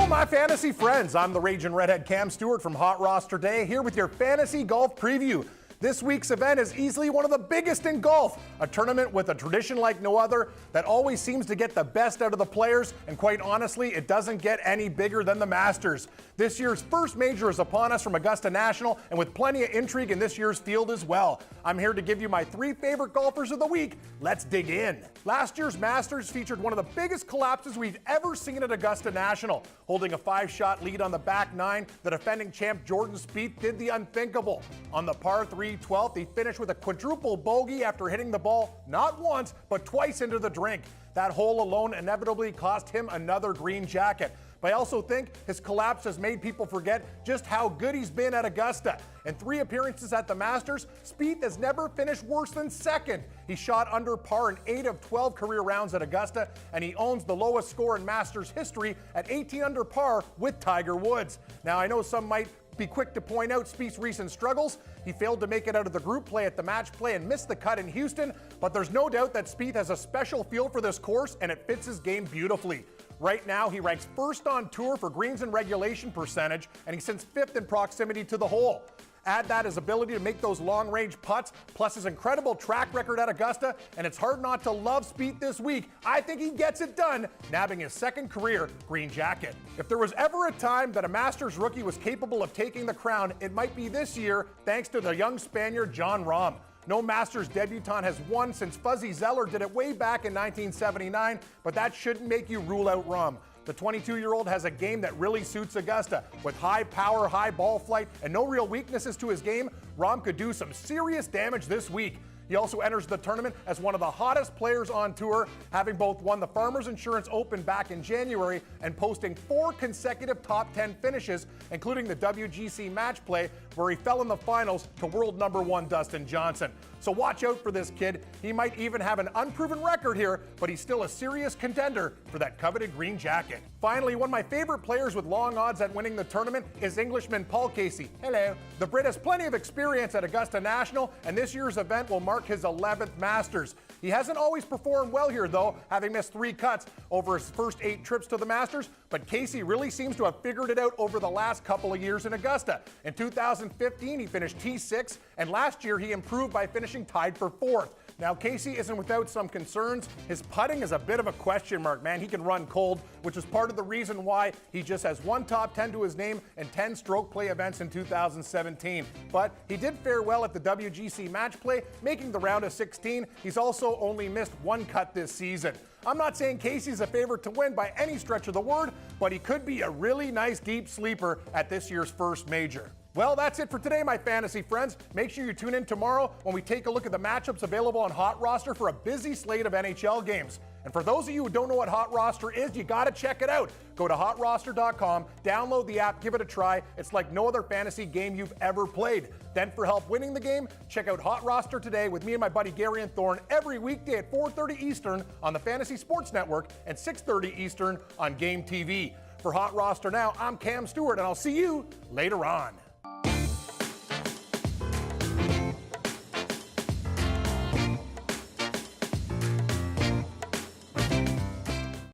Hello, my fantasy friends. I'm the Raging Redhead Cam Stewart from HotRoster Today, here with your fantasy golf preview. This week's event is easily one of the biggest in golf, a tournament with a tradition like no other that always seems to get the best out of the players, and quite honestly, it doesn't get any bigger than the Masters. This year's first major is upon us from Augusta National, and with plenty of intrigue in this year's field as well. I'm here to give you my 3 favorite golfers of the week. Let's dig in. Last year's Masters featured one of the biggest collapses we've ever seen at Augusta National. Holding a 5-shot lead on the back 9, the defending champ Jordan Spieth did the unthinkable. On the par 3 12th, he finished with a quadruple bogey after hitting the ball not once, but twice into the drink. That hole alone inevitably cost him another green jacket. But I also think his collapse has made people forget just how good he's been at Augusta. In 3 appearances at the Masters, Spieth has never finished worse than second. He shot under par in 8 of 12 career rounds at Augusta, and he owns the lowest score in Masters history at 18 under par with Tiger Woods. Now, I know some might be quick to point out Spieth's recent struggles. He failed to make it out of the group play at the match play and missed the cut in Houston, but there's no doubt that Spieth has a special feel for this course and it fits his game beautifully. Right now, he ranks first on tour for greens and regulation percentage, and he sits 5th in proximity to the hole. Add that his ability to make those long-range putts, plus his incredible track record at Augusta, and it's hard not to love Spieth this week. I think he gets it done, nabbing his second career green jacket. If there was ever a time that a Masters rookie was capable of taking the crown, it might be this year, thanks to the young Spaniard Jon Rahm. No Masters debutant has won since Fuzzy Zoeller did it way back in 1979, but that shouldn't make you rule out Rahm. The 22-year-old has a game that really suits Augusta. With high power, high ball flight, and no real weaknesses to his game, Rahm could do some serious damage this week. He also enters the tournament as one of the hottest players on tour, having both won the Farmers Insurance Open back in January and posting 4 consecutive top 10 finishes, including the WGC match play, where he fell in the finals to world #1 Dustin Johnson. So watch out for this kid. He might even have an unproven record here, but he's still a serious contender for that coveted green jacket. Finally, one of my favorite players with long odds at winning the tournament is Englishman Paul Casey. Hello. The Brit has plenty of experience at Augusta National, and this year's event will mark his 11th Masters. He hasn't always performed well here, though, having missed 3 cuts over his first 8 trips to the Masters, but Casey really seems to have figured it out over the last couple of years in Augusta. In 2015, he finished T6, and last year he improved by finishing tied for 4th. Now, Casey isn't without some concerns. His putting is a bit of a question mark, man. He can run cold, which is part of the reason why he just has 1 top 10 to his name and 10 stroke play events in 2017. But he did fare well at the WGC match play, making the round of 16. He's also only missed 1 cut this season. I'm not saying Casey's a favorite to win by any stretch of the word, but he could be a really nice deep sleeper at this year's first major. Well, that's it for today, my fantasy friends. Make sure you tune in tomorrow when we take a look at the matchups available on HotRoster for a busy slate of NHL games. And for those of you who don't know what HotRoster is, you gotta check it out. Go to HotRoster.com, download the app, give it a try. It's like no other fantasy game you've ever played. Then for help winning the game, check out HotRoster Today with me and my buddy Gary and Thorne every weekday at 4:30 Eastern on the Fantasy Sports Network and 6:30 Eastern on Game TV. For HotRoster Now, I'm Cam Stewart, and I'll see you later on.